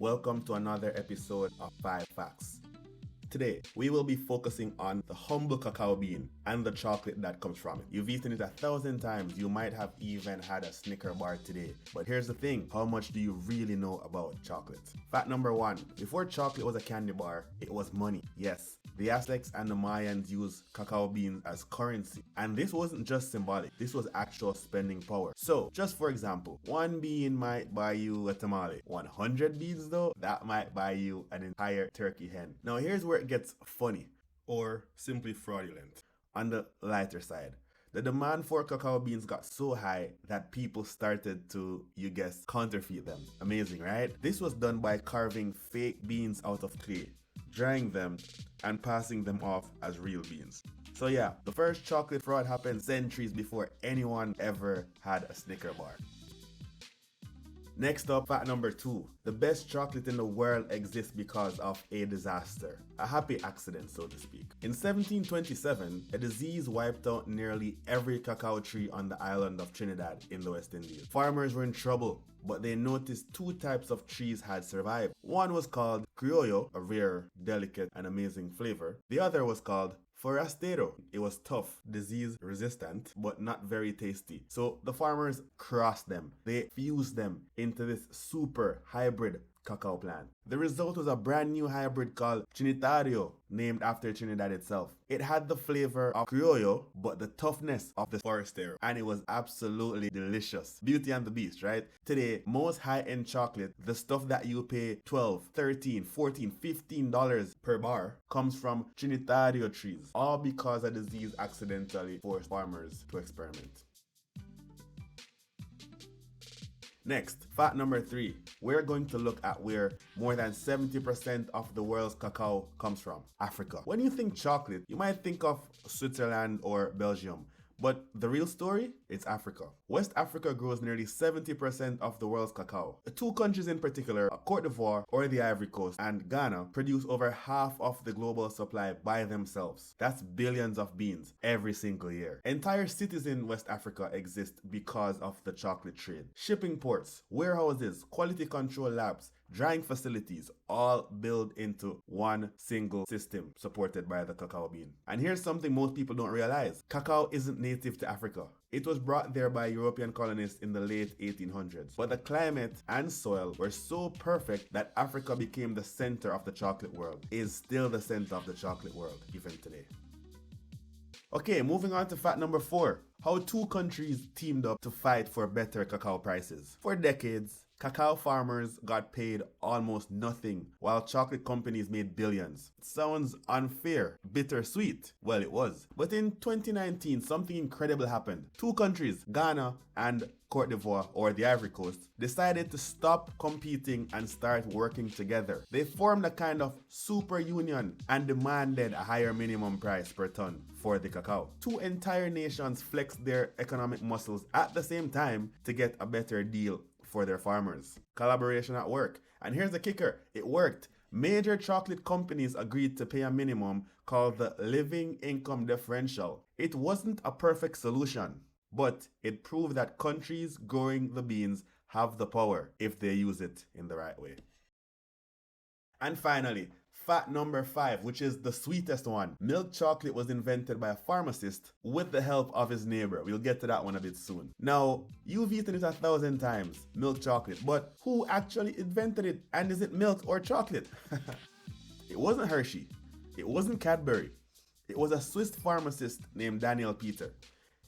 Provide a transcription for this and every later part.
Welcome to another episode of 5 Facts. Today, we will be focusing on the humble cacao bean and the chocolate that comes from it. You've eaten it 1,000 times, you might have even had a Snicker bar today. But here's the thing, how much do you really know about chocolate? Fact number 1, before chocolate was a candy bar, it was money. Yes, the Aztecs and the Mayans used cacao beans as currency. And this wasn't just symbolic, this was actual spending power. So, just for example, 1 bean might buy you a tamale. 100 beans though, that might buy you an entire turkey hen. Now here's where it gets funny, or simply fraudulent. On the lighter side, the demand for cacao beans got so high that people started to, you guess, counterfeit them. Amazing, right? This was done by carving fake beans out of clay, drying them, and passing them off as real beans. So yeah, the first chocolate fraud happened centuries before anyone ever had a Snicker bar. Next up, fact number 2. The best chocolate in the world exists because of a disaster. A happy accident, so to speak. In 1727, a disease wiped out nearly every cacao tree on the island of Trinidad in the West Indies. Farmers were in trouble, but they noticed 2 types of trees had survived. One was called Criollo, a rare, delicate, and amazing flavor. The other was called Forastero. It was tough, disease resistant, but not very tasty. So the farmers crossed them. They fused them into this super hybrid cacao plant. The result was a brand new hybrid called Trinitario, named after Trinidad itself. It had the flavor of Criollo, but the toughness of the Forastero, and it was absolutely delicious. Beauty and the Beast, right? Today, most high-end chocolate, the stuff that you pay $12, $13, $14, $15 per bar, comes from Trinitario trees, all because a disease accidentally forced farmers to experiment. Next, fact number 3, we're going to look at where more than 70% of the world's cacao comes from, Africa. When you think chocolate, you might think of Switzerland or Belgium, but the real story, it's Africa. West Africa grows nearly 70% of the world's cacao. The 2 countries in particular, Cote d'Ivoire or the Ivory Coast and Ghana, produce over half of the global supply by themselves. That's billions of beans every single year. Entire cities in West Africa exist because of the chocolate trade. Shipping ports, warehouses, quality control labs, drying facilities, all build into one single system supported by the cacao bean. And here's something most people don't realize. Cacao isn't native to Africa. It was brought there by European colonists in the late 1800s. But the climate and soil were so perfect that Africa became the center of the chocolate world. It is still the center of the chocolate world even today. Okay, moving on to fact number 4. How 2 countries teamed up to fight for better cacao prices. For decades, cacao farmers got paid almost nothing, while chocolate companies made billions. It sounds unfair, bittersweet. Well, it was. But in 2019, something incredible happened. 2 countries, Ghana and Cote d'Ivoire, or the Ivory Coast, decided to stop competing and start working together. They formed a kind of super union and demanded a higher minimum price per ton for the cacao. 2 entire nations flexed their economic muscles at the same time to get a better deal for their farmers. Collaboration at work. And here's the kicker, it worked. Major chocolate companies agreed to pay a minimum called the Living Income Differential. It wasn't a perfect solution, but it proved that countries growing the beans have the power if they use it in the right way. And finally, fact number 5, which is the sweetest one. Milk chocolate was invented by a pharmacist with the help of his neighbor. We'll get to that one a bit soon. Now, you've eaten it 1,000 times, milk chocolate, but who actually invented it? And is it milk or chocolate? It wasn't Hershey. It wasn't Cadbury. It was a Swiss pharmacist named Daniel Peter.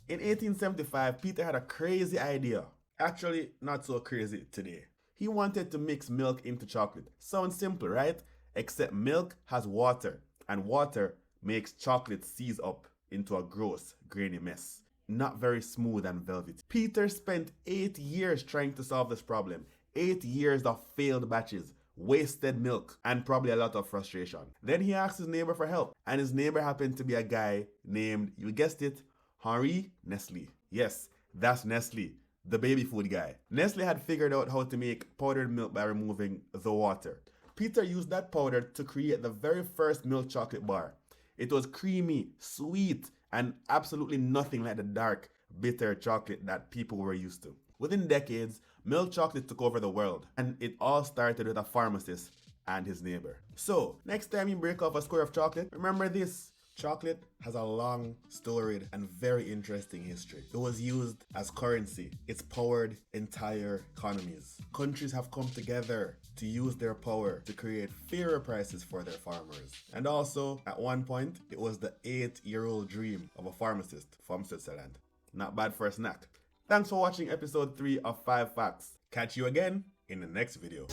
In 1875, Peter had a crazy idea. Actually, not so crazy today. He wanted to mix milk into chocolate. Sounds simple, right? Except milk has water, and water makes chocolate seize up into a gross, grainy mess. Not very smooth and velvety. Peter spent 8 years trying to solve this problem. 8 years of failed batches, wasted milk, and probably a lot of frustration. Then he asked his neighbor for help, and his neighbor happened to be a guy named, you guessed it, Henri Nestle. Yes, that's Nestle, the baby food guy. Nestle had figured out how to make powdered milk by removing the water. Peter used that powder to create the very first milk chocolate bar. It was creamy, sweet, and absolutely nothing like the dark, bitter chocolate that people were used to. Within decades, milk chocolate took over the world, and it all started with a pharmacist and his neighbor. So, next time you break off a square of chocolate, remember this. Chocolate has a long, storied, and very interesting history. It was used as currency. It's powered entire economies. Countries have come together to use their power to create fairer prices for their farmers. And also, at one point, it was the 8-year-old dream of a pharmacist from Switzerland. Not bad for a snack. Thanks for watching episode 3 of 5 Facts. Catch you again in the next video.